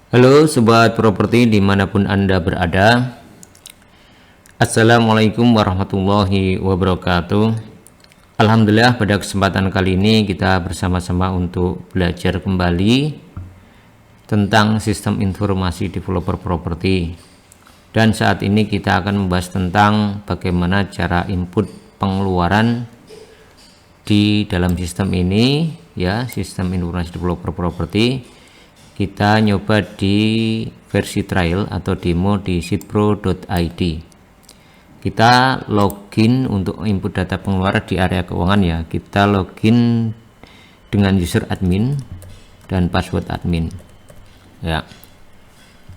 Halo sobat properti dimanapun Anda berada. Assalamualaikum warahmatullahi wabarakatuh. Alhamdulillah pada kesempatan kali ini kita bersama-sama untuk belajar kembali tentang sistem informasi developer properti. Dan saat ini kita akan membahas tentang bagaimana cara input pengeluaran di dalam sistem ini, ya, sistem informasi developer properti. Kita nyoba di versi trial atau demo di sitpro.id. Kita login untuk input data pengeluaran di area keuangan, ya. Kita login dengan user admin dan password admin, ya.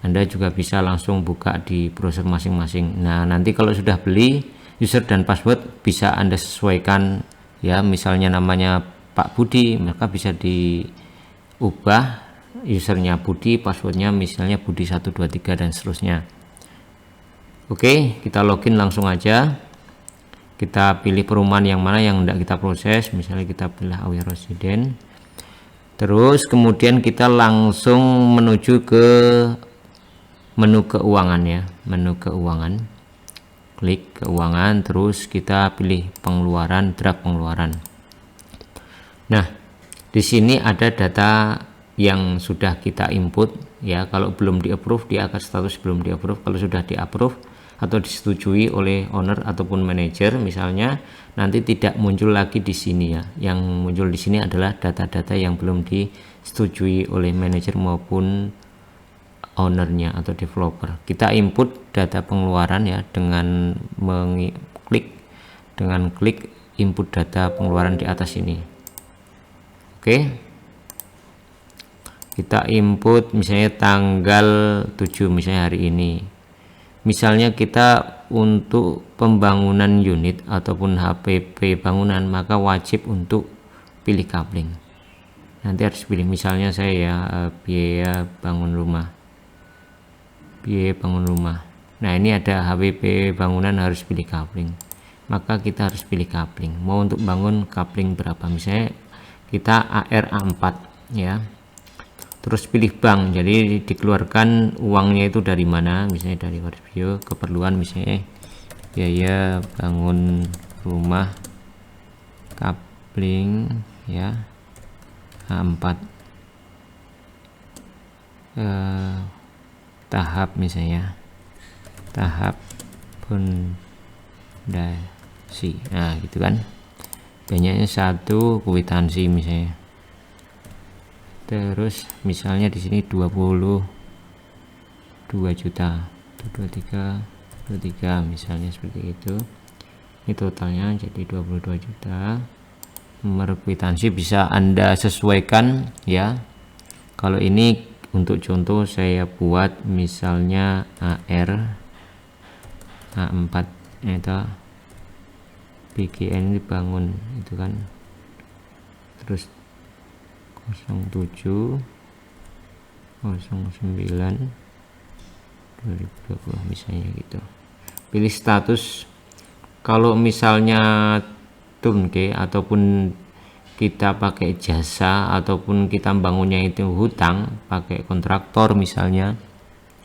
Anda juga bisa langsung buka di browser masing-masing. Nah, nanti kalau sudah beli, user dan password bisa Anda sesuaikan, ya. Misalnya namanya Pak Budi, maka bisa diubah usernya Budi, passwordnya misalnya Budi 123 dan seterusnya. Oke, kita login langsung aja. Kita pilih perumahan yang mana yang tidak kita proses, misalnya kita pilih Awi Residen. Terus kemudian kita langsung menuju ke menu keuangan, ya, menu keuangan. Klik keuangan, terus kita pilih pengeluaran, draft pengeluaran. Nah, di sini ada data yang sudah kita input, ya. Kalau belum di approve, dia akan status belum di approve. Kalau sudah di approve atau disetujui oleh owner ataupun manajer misalnya, nanti tidak muncul lagi di sini, ya. Yang muncul di sini adalah data-data yang belum disetujui oleh manajer maupun ownernya atau developer. Kita input data pengeluaran, ya, dengan klik input data pengeluaran di atas ini. Oke. Kita input misalnya tanggal 7, misalnya hari ini. Misalnya kita untuk pembangunan unit ataupun HPP bangunan, maka wajib untuk pilih coupling. Nanti harus pilih, misalnya saya, ya, biaya bangun rumah. Nah, ini ada HPP bangunan, harus pilih coupling. Maka kita harus pilih coupling. Mau untuk bangun coupling berapa? Misalnya kita AR A4, ya. Terus pilih bank, jadi dikeluarkan uangnya itu dari mana, misalnya dari Warsio, keperluan misalnya biaya bangun rumah coupling, ya, A4, tahap misalnya tahap fondasi, nah gitu kan, banyaknya 1 kwitansi misalnya. Terus misalnya di sini 22 juta, 23 misalnya seperti itu. Ini totalnya jadi 22 juta. Nomor kwitansi bisa Anda sesuaikan, ya. Kalau ini untuk contoh saya buat misalnya AR A4 itu BGN dibangun itu kan. Terus 07 09 2020 misalnya gitu. Pilih status. Kalau misalnya turnkey ataupun kita pakai jasa ataupun kita bangunnya itu hutang pakai kontraktor misalnya,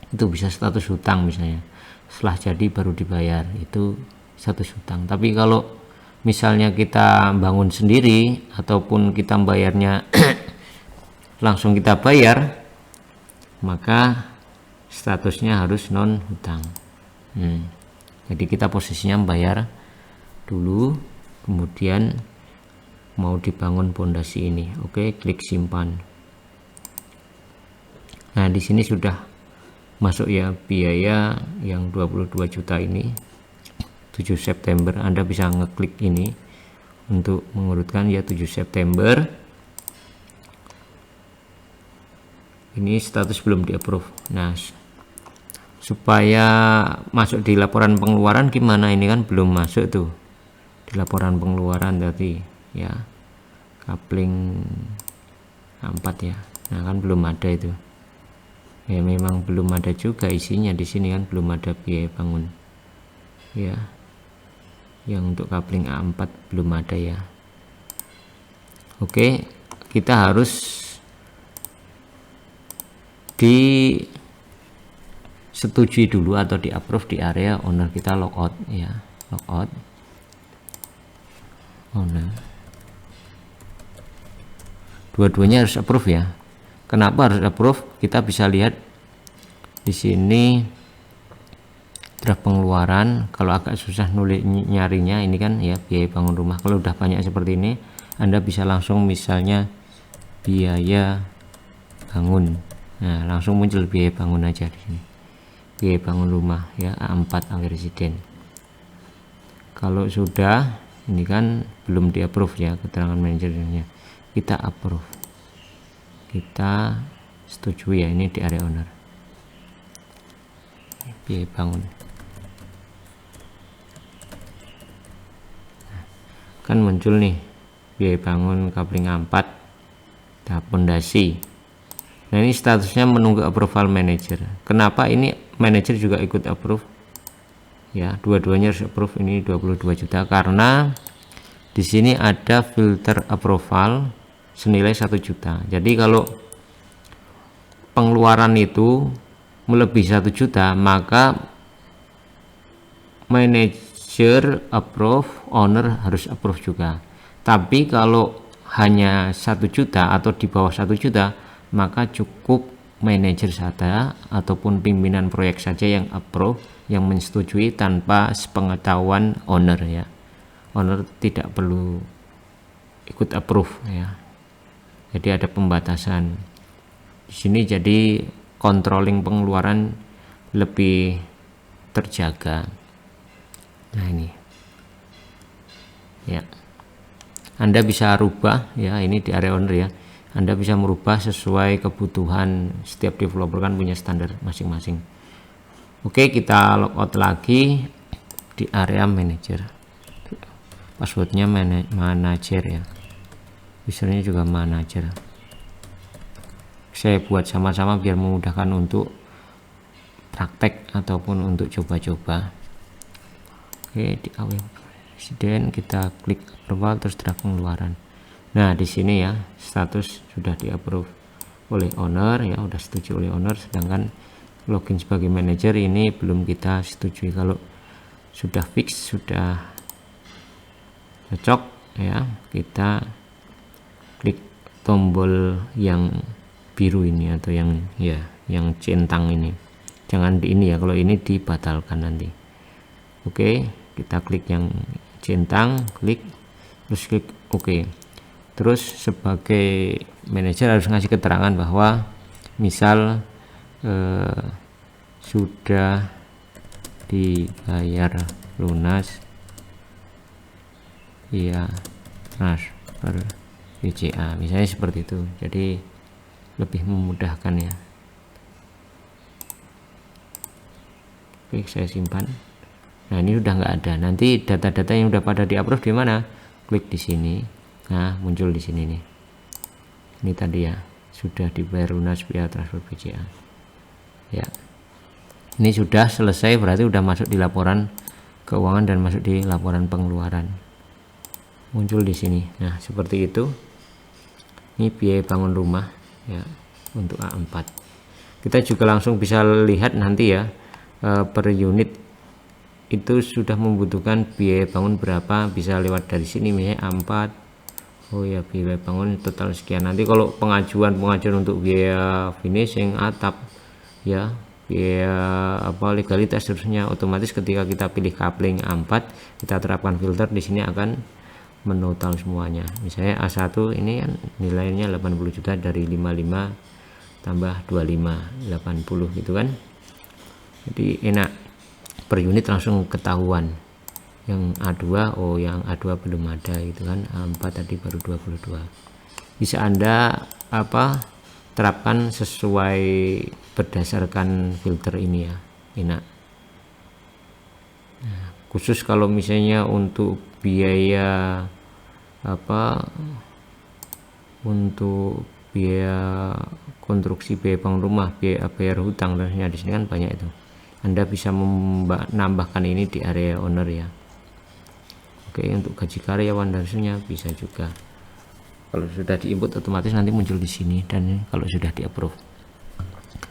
itu bisa status hutang misalnya. Setelah jadi baru dibayar, itu status hutang. Tapi kalau misalnya kita bangun sendiri ataupun kita bayarnya langsung kita bayar, maka statusnya harus non hutang. Jadi kita posisinya bayar dulu, kemudian mau dibangun pondasi ini. Oke, klik simpan. Nah, di sini sudah masuk, ya, biaya yang 22 juta ini 7 September. Anda bisa ngeklik ini untuk mengurutkan, ya, 7 September. Ini status belum di approve. Nah, supaya masuk di laporan pengeluaran gimana? Ini kan belum masuk tuh di laporan pengeluaran tadi, ya, coupling A4, ya. Nah, kan belum ada itu, ya. Memang belum ada juga isinya di sini kan, belum ada biaya bangun, ya. Yang untuk coupling A4 belum ada, ya. Oke, kita harus setujui dulu atau di approve di area owner. Kita logout ya, logout owner, dua-duanya harus approve ya. Kenapa harus approve? Kita bisa lihat di sini draft pengeluaran. Kalau agak susah nulis nyarinya ini kan ya, biaya bangun rumah. Kalau udah banyak seperti ini, Anda bisa langsung misalnya biaya bangun, nah langsung muncul biaya bangun aja di sini, biaya bangun rumah ya, A4 awil residen. Kalau sudah ini kan belum di approve ya, keterangan manajernya, kita approve, kita setujui ya, ini di area owner, biaya bangun. Kan muncul nih biaya bangun coupling A4 tahap pondasi. Nah ini statusnya menunggu approval manager. Kenapa ini manager juga ikut approve ya, dua-duanya harus approve. Ini 22 juta karena di sini ada filter approval senilai 1 juta. Jadi kalau pengeluaran itu melebihi 1 juta, maka manager approve, owner harus approve juga. Tapi kalau hanya 1 juta atau di bawah 1 juta, maka cukup manajer saja ataupun pimpinan proyek saja yang approve, yang menyetujui tanpa sepengetahuan owner ya. Owner tidak perlu ikut approve ya. Jadi ada pembatasan di sini, jadi controlling pengeluaran lebih terjaga. Nah ini ya, Anda bisa rubah ya, ini di area owner ya, Anda bisa merubah sesuai kebutuhan. Setiap developer kan punya standar masing-masing. Oke, kita logout lagi di area manager, passwordnya manager ya, usernya juga manager. Saya buat sama-sama biar memudahkan untuk praktek ataupun untuk coba-coba. Oke, di awal presiden kita klik approval, terus draft pengeluaran. Nah di sini ya, status sudah di approve oleh owner ya, udah setuju oleh owner, sedangkan login sebagai manager ini belum kita setujui. Kalau sudah fix, sudah cocok ya, kita klik tombol yang biru ini atau yang ya, yang centang ini. Jangan di ini ya, kalau ini dibatalkan nanti. Oke, kita klik yang centang, klik, terus klik oke. Terus sebagai manajer harus ngasih keterangan bahwa misal sudah dibayar lunas via transfer BCA, misalnya seperti itu. Jadi lebih memudahkan ya. Oke, saya simpan. Nah ini udah nggak ada. Nanti data-data yang udah pada di approve di mana? Klik di sini. Nah muncul di sini nih. Ini tadi ya, sudah dibayar lunas via transfer BCA. Ya. Ini sudah selesai, berarti udah masuk di laporan keuangan dan masuk di laporan pengeluaran. Muncul di sini. Nah seperti itu. Ini biaya bangun rumah ya untuk A4. Kita juga langsung bisa lihat nanti ya, per unit itu sudah membutuhkan biaya bangun berapa, bisa lewat dari sini misalnya A4. Oh ya, biaya bangun total sekian. Nanti kalau pengajuan untuk biaya finishing atap ya, biaya apa legalitas seterusnya, otomatis ketika kita pilih coupling A4, kita terapkan filter di sini akan menotal semuanya. Misalnya A1 ini kan nilainya 80 juta, dari 55 tambah 25 80 gitu kan. Jadi enak, per unit langsung ketahuan. Yang A2, oh yang A2 belum ada gitu kan, A4 tadi baru 22. Bisa Anda terapkan sesuai berdasarkan filter ini ya, enak. Nah, khusus kalau misalnya untuk biaya untuk biaya konstruksi, biaya bangun rumah, biaya bayar hutang dan di sini kan banyak itu. Anda bisa menambahkan ini di area owner ya. Oke, untuk gaji karyawan dan sebagainya bisa juga. Kalau sudah diinput otomatis nanti muncul di sini, dan kalau sudah di approve.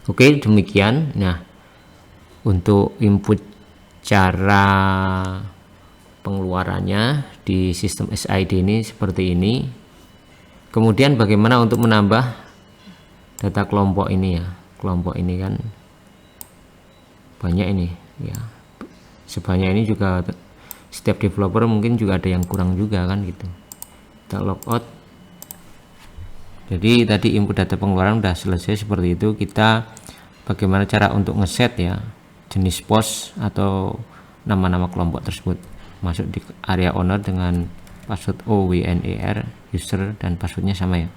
Oke, demikian. Nah, untuk input cara pengeluarannya di sistem SID ini seperti ini. Kemudian bagaimana untuk menambah data kelompok ini ya. Kelompok ini kan banyak ini ya. Sebanyak ini juga setiap developer mungkin juga ada yang kurang juga kan gitu. Kita logout. Jadi tadi input data pengeluaran udah selesai seperti itu. Kita bagaimana cara untuk ngeset ya jenis pos atau nama-nama kelompok tersebut. Masuk di area owner dengan password OWNER user dan passwordnya sama ya.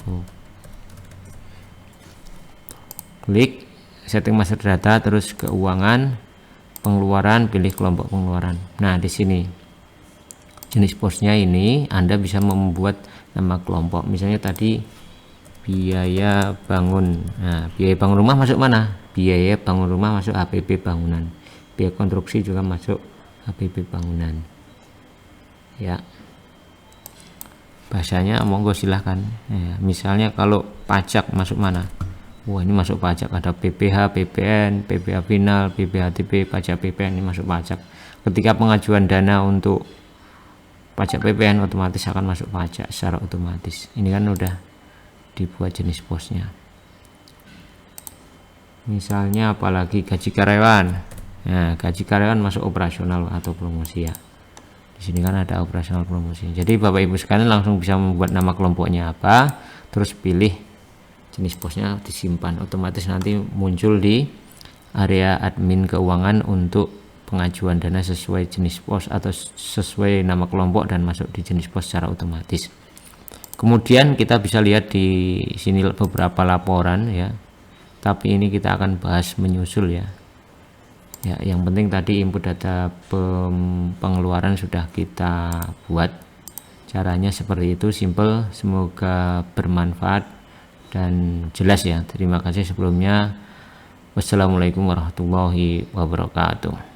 Klik setting master data, terus keuangan, pengeluaran, pilih kelompok pengeluaran. Nah, di sini jenis posnya ini Anda bisa membuat nama kelompok. Misalnya tadi biaya bangun. Nah, biaya bangun rumah masuk mana? Biaya bangun rumah masuk HPP bangunan. Biaya konstruksi juga masuk HPP bangunan. Ya. Bahasanya monggo silahkan. Ya, misalnya kalau pajak masuk mana? Wah, ini masuk pajak, ada PPH, PPN, PPH final, PPHTP, pajak PPN, ini masuk pajak. Ketika pengajuan dana untuk pajak PPN otomatis akan masuk pajak secara otomatis. Ini kan udah dibuat jenis posnya. Misalnya apalagi gaji karyawan. Nah, gaji karyawan masuk operasional atau promosi ya. Di sini kan ada operasional promosi. Jadi Bapak Ibu sekalian langsung bisa membuat nama kelompoknya apa, terus pilih jenis posnya, disimpan, otomatis nanti muncul di area admin keuangan untuk pengajuan dana sesuai jenis pos atau sesuai nama kelompok dan masuk di jenis pos secara otomatis. Kemudian kita bisa lihat di sini beberapa laporan ya, tapi ini kita akan bahas menyusul ya. Ya, yang penting tadi input data pengeluaran sudah kita buat. Caranya seperti itu, simple, semoga bermanfaat dan jelas ya. Terima kasih sebelumnya. Wassalamualaikum warahmatullahi wabarakatuh.